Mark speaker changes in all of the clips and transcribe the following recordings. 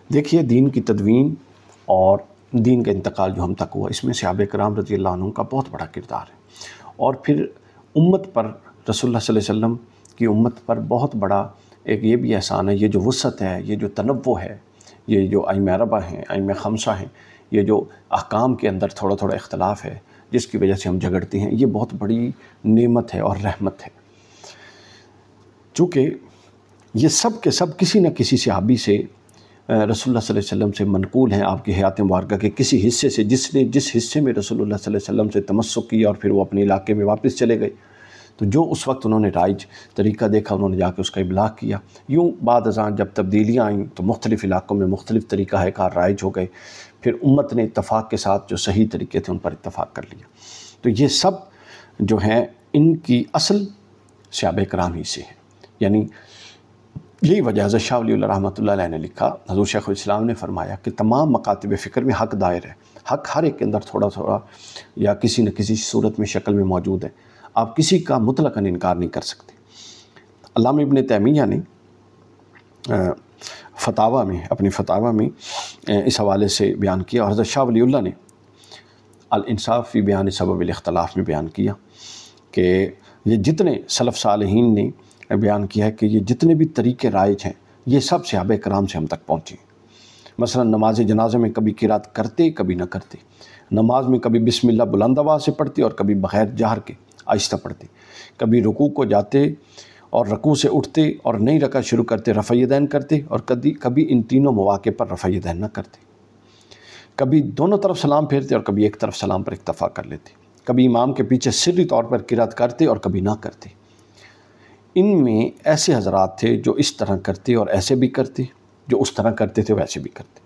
Speaker 1: دیکھیے دین کی تدوین اور دین کا انتقال جو ہم تک ہوا، اس میں صحابہ کرام رضی اللہ عنہ کا بہت بڑا کردار ہے، اور پھر امت پر، رسول اللہ صلی اللہ علیہ وسلم کی امت پر بہت بڑا ایک یہ بھی احسان ہے، یہ جو وسعت ہے، یہ جو تنوع ہے، یہ جو ائمہ اربعہ ہیں، ائمہ خمسہ ہیں، یہ جو احکام کے اندر تھوڑا تھوڑا اختلاف ہے جس کی وجہ سے ہم جھگڑتے ہیں، یہ بہت بڑی نعمت ہے اور رحمت ہے، چونکہ یہ سب کے سب کسی نہ کسی صحابی سے، رسول اللہ صلی اللہ علیہ وسلم سے منقول ہیں، آپ کی حیات مبارکہ کے کسی حصے سے، جس حصے میں رسول اللہ صلی اللہ علیہ وسلم سے تمسک کیا اور پھر وہ اپنے علاقے میں واپس چلے گئے، تو جو اس وقت انہوں نے رائج طریقہ دیکھا انہوں نے جا کے اس کا ابلاغ کیا۔ یوں بعد ازاں جب تبدیلیاں آئیں تو مختلف علاقوں میں مختلف طریقہ کار رائج ہو گئے، پھر امت نے اتفاق کے ساتھ جو صحیح طریقے تھے ان پر اتفاق کر لیا۔ تو یہ سب جو ہیں ان کی اصل صحابہ کرام ہی سے ہیں، یعنی یہی وجہ حضرت شاہ ولی اللہ رحمۃ اللہ علیہ نے لکھا، حضور شیخ الاسلام نے فرمایا کہ تمام مکاتب فکر میں حق دائر ہے، حق ہر ایک کے اندر تھوڑا تھوڑا یا کسی نہ کسی صورت میں شکل میں موجود ہے، آپ کسی کا مطلقاً انکار نہیں کر سکتے۔ علامہ ابن تیمیہ نے فتاویٰ میں، اپنی فتاویٰ میں اس حوالے سے بیان کیا، اور حضرت شاہ ولی اللہ نے الانصاف فی بیان سبب الاختلاف میں بیان کیا کہ یہ جتنے سلف صالحین نے بیان کیا ہے کہ یہ جتنے بھی طریقے رائج ہیں یہ سب صحابہ کرام سے ہم تک پہنچے ہیں۔ مثلا نماز جنازہ میں کبھی قرات کرتے کبھی نہ کرتے، نماز میں کبھی بسم اللہ بلند آواز سے پڑھتے اور کبھی بغیر جہر کے آہستہ پڑھتے، کبھی رکوع کو جاتے اور رکوع سے اٹھتے اور نئی رکعت شروع کرتے رفع یدین کرتے، اور کبھی ان تینوں مواقع پر رفع یدین نہ کرتے، کبھی دونوں طرف سلام پھیرتے اور کبھی ایک طرف سلام پر اکتفا کر لیتے، کبھی امام کے پیچھے سری طور پر قرات کرتے اور کبھی نہ کرتے۔ ان میں ایسے حضرات تھے جو اس طرح کرتے اور ایسے بھی کرتے، جو اس طرح کرتے تھے ویسے بھی کرتے،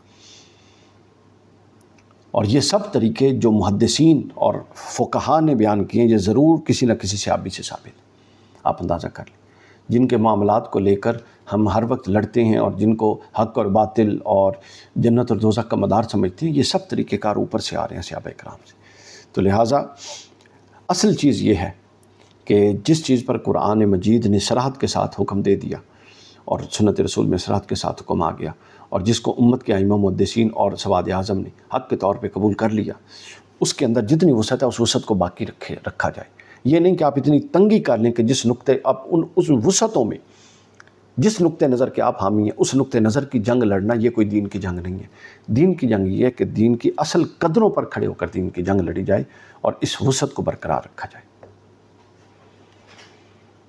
Speaker 1: اور یہ سب طریقے جو محدثین اور فقہاء نے بیان کیے یہ ضرور کسی نہ کسی صحابی سے ثابت ہیں۔ آپ اندازہ کر لیں جن کے معاملات کو لے کر ہم ہر وقت لڑتے ہیں اور جن کو حق اور باطل اور جنت اور دوزخ کا مدار سمجھتے ہیں، یہ سب طریقہ کار اوپر سے آ رہے ہیں صحابہ کرام سے۔ تو لہٰذا اصل چیز یہ ہے کہ جس چیز پر قرآن مجید نے صراحت کے ساتھ حکم دے دیا اور سنت رسول میں صراحت کے ساتھ حکم آ گیا، اور جس کو امت کے ائمہ محدثین اور سواد اعظم نے حق کے طور پہ قبول کر لیا، اس کے اندر جتنی وسعت ہے اس وسعت کو باقی رکھا جائے۔ یہ نہیں کہ آپ اتنی تنگی کر لیں کہ جس نقطے اب اس وسعتوں میں جس نقطہ نظر کے آپ حامی ہیں اس نقطہ نظر کی جنگ لڑنا یہ کوئی دین کی جنگ نہیں ہے۔ دین کی جنگ یہ ہے کہ دین کی اصل قدروں پر کھڑے ہو کر دین کی جنگ لڑی جائے اور اس وسعت کو برقرار رکھا جائے۔